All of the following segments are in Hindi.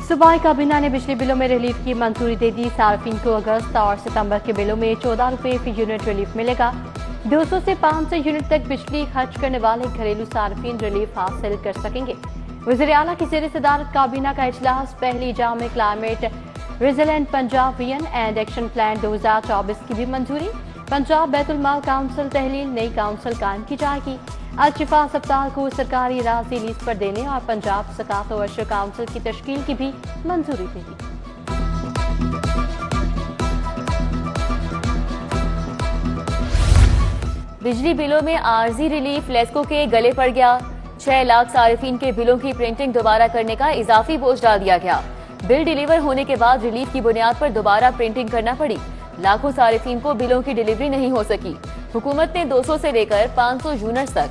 सूबाई काबीना ने बिजली बिलों में रिलीफ की मंजूरी दे दी। सार्फिन को अगस्त और सितंबर के बिलों में 14 रुपये फी यूनिट रिलीफ मिलेगा। 200 से 500 यूनिट तक बिजली खर्च करने वाले घरेलू सार्फिन रिलीफ हासिल कर सकेंगे। वज़ीर आला की ज़ेर सदारत काबीना का इजलास, पहली जाम climate resilient Punjab vision and action plan 2024 की भी मंजूरी। पंजाब बैतुल माल काउंसिल तहलील नई काउंसिल कायम की जाएगी। अल-शिफा अस्पताल को सरकारी इरादी लीज पर देने और पंजाब ज़कात व अशर काउंसिल की तश्कील की भी मंजूरी दे दी। बिजली बिलों में आर्जी रिलीफ लेस्को के गले पड़ गया। 6 लाख सारिफिन के बिलों की प्रिंटिंग दोबारा करने का इजाफी बोझ डाल दिया गया। बिल डिलीवर होने के बाद रिलीफ की बुनियाद पर दोबारा प्रिंटिंग करना पड़ी। लाखों सारिफिन को बिलों की डिलीवरी नहीं हो सकी। हुकूमत ने 200 से लेकर 500 यूनिट तक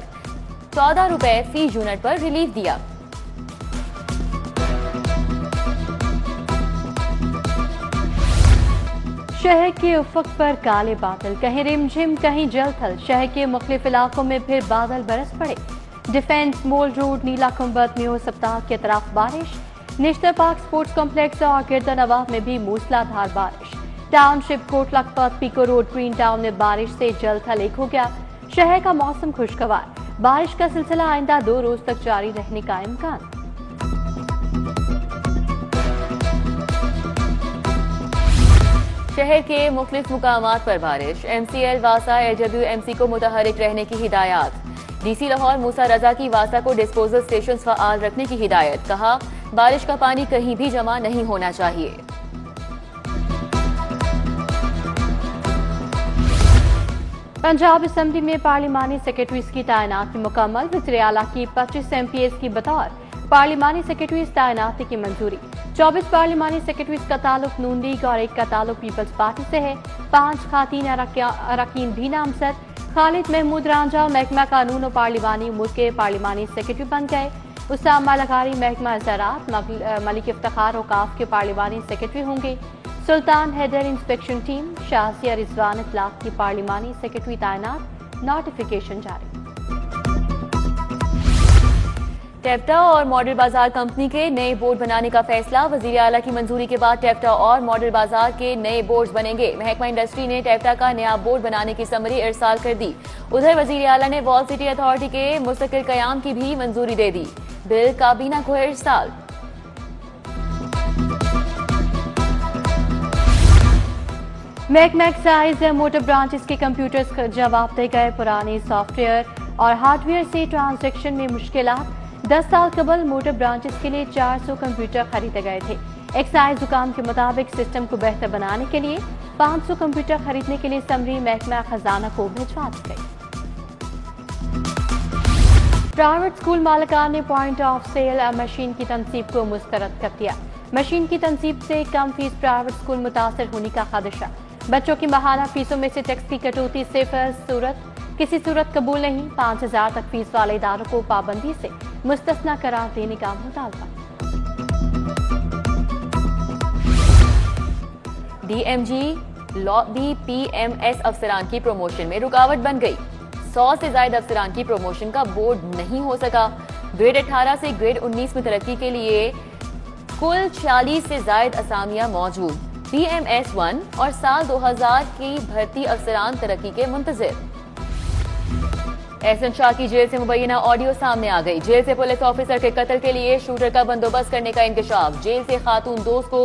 14 रुपए फी यूनिट पर रिलीफ दिया। शहर के उफक पर काले बादल, कहीं रिमझिम कहीं जलथल। शहर के मुख्तलिफ इलाकों में फिर बादल बरस पड़े। डिफेंस मॉल रोड, नीला कुंबत में हो सप्ताह की तरफ बारिश। नेशनल पार्क स्पोर्ट्स कॉम्प्लेक्स और गिरदन नवाब में भी मूसलाधार बारिश। Township, Kot Lakhpat, Peco road, Green Town में बारिश से जलथल एक हो गया। शहर का मौसम खुशगवार। बारिश का सिलसिला आइंदा 2 रोज तक जारी रहने का इम्कान। शहर के मुख्तलिफ मुकामात पर बारिश। MCL वासा LWMC को मुतहरिक रहने की हिदायत। DC लाहौर मूसा रजा की वासा को डिस्पोजल स्टेशन फ़आल रखने की हिदायत। कहा, बारिश का पानी कहीं भी जमा नहीं होना चाहिए। पंजाब असम्बली में पार्लिमानी सेक्रेटरीज की तैनाती मुकम्मल। वज़ीर आला की 25 MPs की बतौर पार्लिमानी सेक्रेटरीज तैनाती की मंजूरी। 24 पार्लिमानी सेक्रेटरीज का ताल्लुक नून लीग और एक का ताल्लुक पीपल्स पार्टी से है। 5 खातीन अरकान भी नामजद। खालिद महमूद रांझा महकमा कानून और पार्लिमानी उमूर के पार्लिमानी सेक्रेटरी बन गए। उसामा लगारी महकमा ज़राअत, मलिक इफ्तिखार औकाफ के पार्लिमानी सेक्रेटरी होंगे। सुल्तान हैदर इंस्पेक्शन टीम, शाहसिया रिजवान इतलाक की पार्लिमानी सेक्रेटरी तैनात। नोटिफिकेशन जारी। टेप्टा और मॉडल बाजार कंपनी के नए बोर्ड बनाने का फैसला। वज़ीर आला की मंजूरी के बाद टेप्टा और मॉडल बाजार के नए बोर्ड बनेंगे। महकमा इंडस्ट्री ने टेप्टा का नया बोर्ड बनाने की समरी इरसाल कर दी। उधर वज़ीर आला ने वॉल सिटी अथॉरिटी के मुस्तकिल कयाम की भी मंजूरी दे दी। बिल काबीना को इरसाल। महकमा एक्साइज मोटर ब्रांचेस के कंप्यूटर्स जवाब दे गए। पुराने सॉफ्टवेयर और हार्डवेयर से ट्रांजैक्शन में मुश्किलात। 10 साल कबल मोटर ब्रांचेस के लिए 400 कंप्यूटर खरीदे गए थे। एक्साइज हुकाम के मुताबिक सिस्टम को बेहतर बनाने के लिए 500 कंप्यूटर खरीदने के लिए समरी महकमा खजाना को भिजवा दी गई। प्राइवेट स्कूल मालिकान ने पॉइंट ऑफ सेल मशीन की तनसीब को मुस्तरद कर दिया। मशीन की तनसीब से कम फीस प्राइवेट स्कूल मुतासर होने का खदशा। बच्चों की माहाना फीसों में से टैक्स की कटौती किसी सूरत कबूल नहीं। 5000 तक फीस वाले इदारों को पाबंदी से मुस्तस्ना करार देने का मुतालबा। DMG लॉबी PMS अफसरान की प्रमोशन में रुकावट बन गई। 100 से ज्यादा अफसरान की प्रमोशन का बोर्ड नहीं हो सका। ग्रेड 18 से ग्रेड 19 में तरक्की के लिए कुल 46 से ज्यादा असामियां मौजूद। PMS 1 और साल 2000 की भर्ती अफसरान तरक्की के मुंतजिर। एहसन शाह की जेल से मुबैना ऑडियो सामने आ गई। जेल से पुलिस ऑफिसर के कत्ल के लिए शूटर का बंदोबस्त करने का इंकशाफ। जेल से खातून दोस्त को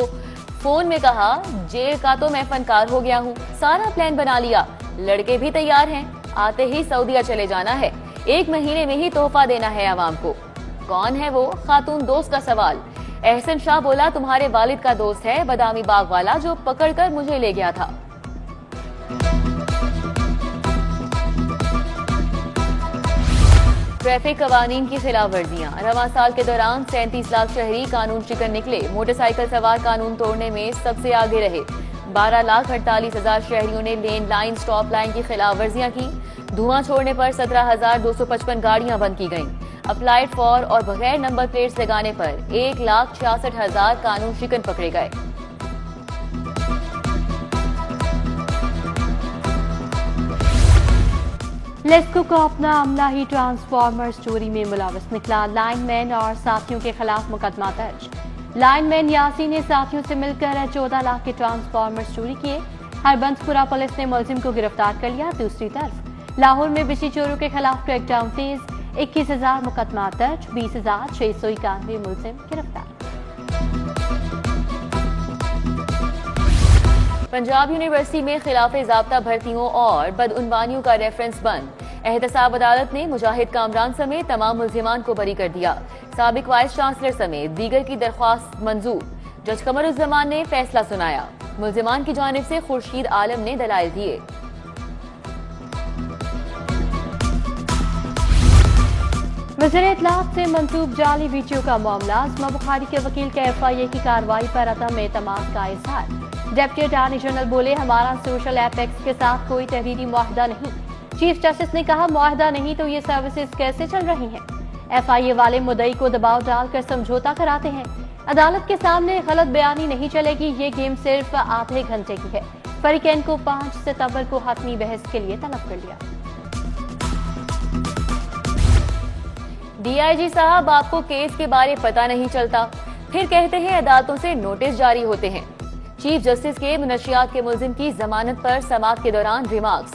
फोन में कहा, जेल का तो मैं फनकार हो गया हूँ, सारा प्लान बना लिया, लड़के भी तैयार हैं, आते ही सऊदीया चले जाना है, 1 महीने में ही तोहफा देना है आवाम को। कौन है वो खातून दोस्त का सवाल। एहसन शाह बोला, तुम्हारे वालिद का दोस्त है बदामी बाग वाला जो पकड़कर मुझे ले गया था। ट्रैफिक कवानीन की खिलाफ वर्जियां। रवां साल के दौरान 37 लाख शहरी कानून शिकन निकले। मोटरसाइकिल सवार कानून तोड़ने में सबसे आगे रहे। 12,48,000 शहरियों ने लेन लाइन स्टॉप लाइन की खिलाफ वर्जियां की। धुआं छोड़ने पर 17,255 गाड़ियां बंद की गईं। अप्लाइड फॉर और बगैर नंबर प्लेट्स लगाने पर 1,66,000 कानून शिकन पकड़े गए। लेस्को को अपना अमला ही ट्रांसफार्मर चोरी में मुलविस निकला। लाइनमैन और साथियों के खिलाफ मुकदमा दर्ज। लाइनमैन यासीन ने साथियों से मिलकर 14 लाख के ट्रांसफार्मर चोरी किए। हरबंसपुरा पुलिस ने मुलजिम को गिरफ्तार कर लिया। दूसरी तरफ लाहौर में बिजली चोरों के खिलाफ क्रैकडाउन तेज, 21,000 मुकदमा दर्ज, 20,691 मुलजिम गिरफ्तार। पंजाब यूनिवर्सिटी में खिलाफे ज़ाब्ता भर्तियों और बदउनवानियों का रेफरेंस बंद। एहतसाब अदालत ने मुजाहिद कामरान समेत तमाम मुल्जिमान को बरी कर दिया। साबिक वाइस चांसलर समेत दीगर की दरख्वास्त मंजूर। जज कमरुज़्ज़मान ने फैसला सुनाया। मुल्जिमान की जानिब से खुर्शीद आलम ने दलाइल दिए। वज़ीर इत्तलात से मंसूब जाली वीडियो का मामला। आज़मा बुखारी के वकील के FIA की कार्रवाई पर अदम एतमाद का इजहार। डिप्टी अटॉर्नी जनरल बोले, हमारा सोशल एपेक्स के साथ कोई तहरीरी मुआहदा नहीं। चीफ जस्टिस ने कहा, मुआहदा नहीं तो ये सर्विसेज कैसे चल रही हैं? FIA वाले मुद्दई को दबाव डालकर समझौता कराते हैं। अदालत के सामने गलत बयानी नहीं चलेगी। ये गेम सिर्फ आधे घंटे की है। फरीकैन को 5 सितंबर को हतमी बहस के लिए तलब कर लिया। DIG साहब, आपको केस के बारे पता नहीं चलता, फिर कहते हैं अदालतों से नोटिस जारी होते हैं। चीफ जस्टिस के मुनशियात के मुल्जिम की जमानत पर समाअत के दौरान remarks.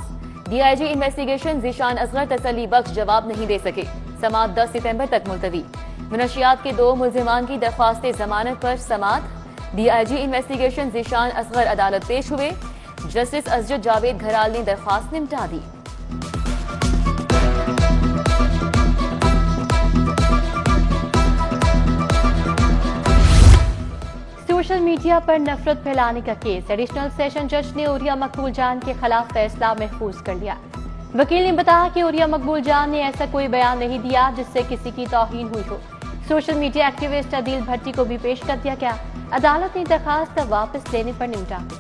DIG investigation Zeeshan Asghar तसल्ली बख्श जवाब नहीं दे सके। समाअत 10 सितंबर तक मुलतवी। मुनशियात के 2 मुल्जिमान की दरख्वास्त जमानत पर समाअत। DIG इन्वेस्टिगेशन ज़ीशान असगर अदालत पेश हुए। जस्टिस असजद जावेद घराल ने दरख्वास्त निपटा दी। सोशल मीडिया पर नफरत फैलाने का केस। एडिशनल सेशन जज ने उरिया मकबूल जान के खिलाफ फैसला महफूज कर लिया। वकील ने बताया कि उरिया मकबूल जान ने ऐसा कोई बयान नहीं दिया जिससे किसी की तौहीन हुई हो। सोशल मीडिया एक्टिविस्ट अदील भट्टी को भी पेश कर दिया गया। अदालत ने दरखास्त वापस लेने पर निपटा दी।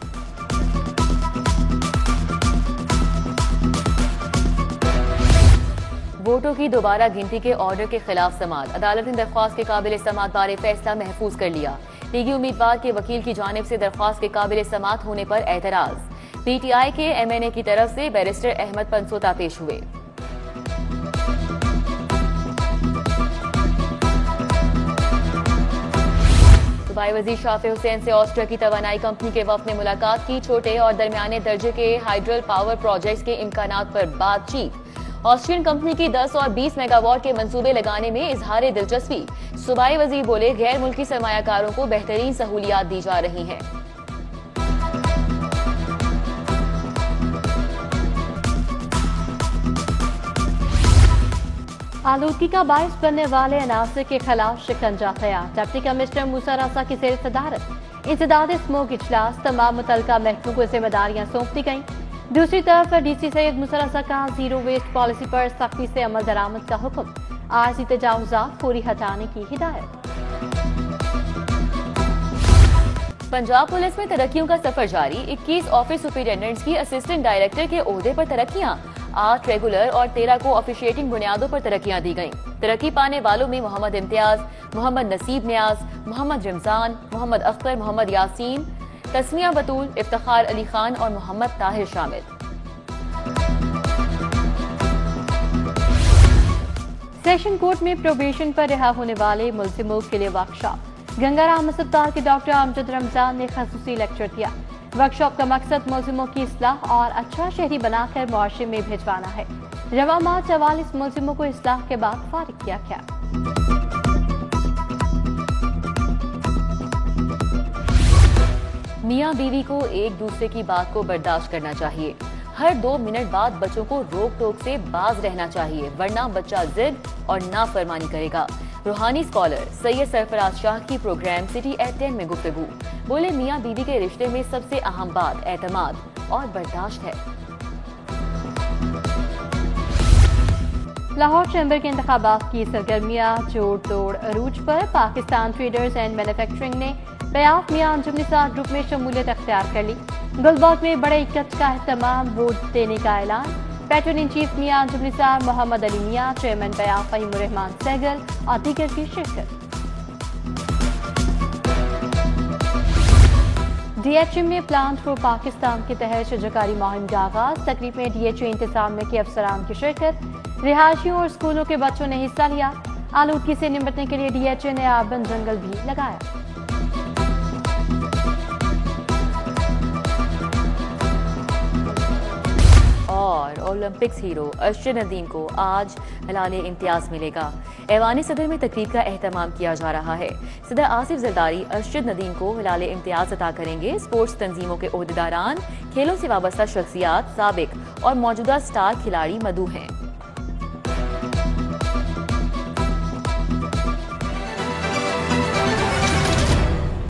वोटों की दोबारा गिनती के ऑर्डर के खिलाफ समाअत। अदालत ने दरख्वास्त के काबिल समाअत बारे फैसला महफूज कर लिया। लीगी उम्मीदवार के वकील की जानिब से दरख्वास्त के काबिल समाअत होने पर एतराज। PTI के MNA की तरफ से बैरिस्टर अहमद पंसोता पेश हुए। सूबाई वजीर शाफे हुसैन से ऑस्ट्रिया की तवानाई कंपनी के वफ्द ने मुलाकात की। छोटे और दरमियाने दर्जे के हाइड्रल पावर प्रोजेक्ट्स के इम्कानात पर बातचीत। ऑस्ट्रियन कंपनी की 10 और 20 मेगावाट के मंसूबे लगाने में इजहार दिलचस्पी। सूबाई वजीर बोले, गैर मुल्की सरमायाकारों को बेहतरीन सहूलियात दी जा रही हैं। आलूदगी का बायस बनने वाले अनासर के खिलाफ शिकंजा तैयार। डिप्टी कमिश्नर मूसा रजा की जेर सदारत इंसदाद स्मोक इजलास। तमाम मुतल्लिका महकमों को जिम्मेदारियां सौंप दी गईं। दूसरी तरफ DC सैयद मूसा रजा का जीरो वेस्ट पॉलिसी पर सख्ती से अमल दरामद का हुक्म। आरजी तजावुजात फौरी हटाने की हिदायत। पंजाब पुलिस में तरक्कियों का सफर जारी। 21 ऑफिस सुपरिटेंडेंट्स की असिस्टेंट डायरेक्टर के ओहदे पर तरक्कियां। 8 रेगुलर और 13 को ऑफिशिएटिंग बुनियादों पर तरक्कियां दी गईं। तरक्की पाने वालों में मोहम्मद इम्तियाज, मोहम्मद नसीब न्याज, मोहम्मद रमजान, मोहम्मद अख्तर, मोहम्मद यासीन, तस्मिया बतूल, इफ्तिखार अली खान और मोहम्मद ताहिर शामिल। सेशन कोर्ट में प्रोबेशन पर रिहा होने वाले मुल्जिमों के लिए वर्कशॉप। गंगाराम अस्पताल के डॉक्टर अमजद रमजान ने खसूसी लेक्चर दिया। वर्कशॉप का मकसद मुल्जिमों की इस्लाह और अच्छा शहरी बनाकर मुआशरे में भिजवाना है। रवा माह 44 मुल्जिमों को इस्लाह के बाद फारिग किया गया। मियाँ बीवी को एक दूसरे की बात को बर्दाश्त करना चाहिए। हर 2 मिनट बाद बच्चों को रोक टोक से बाज रहना चाहिए, वरना बच्चा जिद और नाफरमानी करेगा। रूहानी स्कॉलर सैयद सरफराज शाह की प्रोग्राम सिटी एट 10 में गुफ्तगू। बोले, मियाँ बीवी के रिश्ते में सबसे अहम बात एतमाद और बर्दाश्त है। लाहौर चैम्बर के इंतखाबात की सरगर्मियां जोड़ तोड़ अरूज पर। पाकिस्तान ट्रेडर्स एंड मैन्युफैक्चरिंग ने बयाफ मियां अंजुम निसार ग्रुप में शमूलियत अख्तियार कर ली। गुलबर्ग में बड़े इकट्ठ का अहतमाम, वोट देने का ऐलान। Patron in chief Mian Anjum Nisar, Mohammad Ali Mian, chairman बयाफ फहीमुर रहमान सहगल और दीगर की शिरकत। DHM ने प्लान फॉर पाकिस्तान के तहत शजरकारी मुहिम का आगाज। तकरीब में DHA इंतजामिया के अफसरान की शिरकत। रिहायशियों और स्कूलों के बच्चों ने हिस्सा लिया। आलूदगी से निपटने के लिए DHA ने अर्बन जंगल भी लगाया। ओलंपिक्स हीरो अर्शद नदीम को आज हिलाल इम्तियाज मिलेगा। ऐवान सदर में तकरीब का एहतमाम किया जा रहा है। सदर आसिफ जरदारी अर्शद नदीम को हिलाल इम्तियाज अता करेंगे। स्पोर्ट्स तंजीमों के ओहदेदारान, खेलों से वाबस्ता शख्सियात, साबिक और मौजूदा स्टार खिलाड़ी मदऊ हैं।